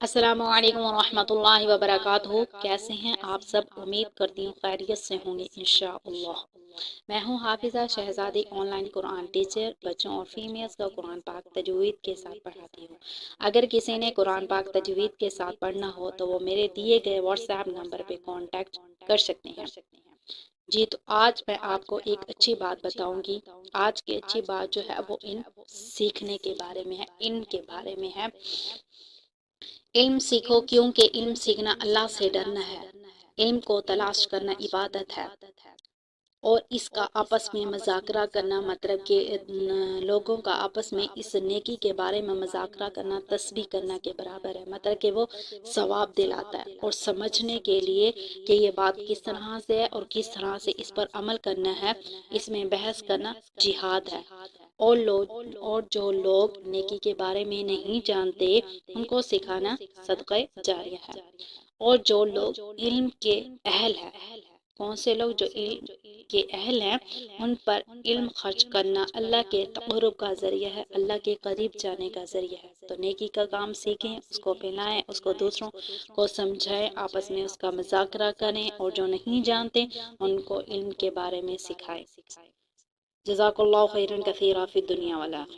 السلام علیکم ورحمۃ اللہ وبرکاتہ۔ کیسے ہیں آپ سب؟ امید کرتی ہوں خیریت سے ہوں گے انشاءاللہ۔ میں ہوں حافظہ شہزادی، آن لائن قرآن ٹیچر، بچوں اور فیمیلز کا قرآن پاک تجوید کے ساتھ پڑھاتی ہوں۔ اگر کسی نے قرآن پاک تجوید کے ساتھ پڑھنا ہو تو وہ میرے دیے گئے واٹس ایپ نمبر پہ کانٹیکٹ کر سکتے ہیں۔ جی تو آج میں آپ کو ایک اچھی بات بتاؤں گی۔ آج کی اچھی بات جو ہے وہ علم سیکھنے کے بارے میں ہے، علم کے بارے میں ہے۔ علم سیکھو کیونکہ علم سیکھنا اللہ سے ڈرنا ہے۔ علم کو تلاش کرنا عبادت ہے، اور اس کا آپس میں مذاکرہ کرنا مطلب کہ لوگوں کا آپس میں اس نیکی کے بارے میں مذاکرہ کرنا تسبیح کرنا کے برابر ہے، مطلب کہ وہ ثواب دلاتا ہے۔ اور سمجھنے کے لیے کہ یہ بات کس طرح سے ہے اور کس طرح سے اس پر عمل کرنا ہے، اس میں بحث کرنا جہاد ہے۔ اور جو لوگ نیکی کے بارے میں نہیں جانتے ان کو سکھانا صدقہ جاریہ ہے۔ اور جو لوگ علم کے اہل ہیں، کون سے لوگ جو علم کے اہل ہیں، ان پر علم خرچ کرنا اللہ کے تقرب کا ذریعہ ہے، اللہ کے قریب جانے کا ذریعہ ہے۔ تو نیکی کا کام سیکھیں، اس کو پھیلائیں، اس کو دوسروں کو سمجھائیں، آپس میں اس کا مذاکرہ کریں، اور جو نہیں جانتے ان کو علم کے بارے میں سکھائیں۔ جزاک اللہ خیرا کثیرا فی الدنیا والآخرہ۔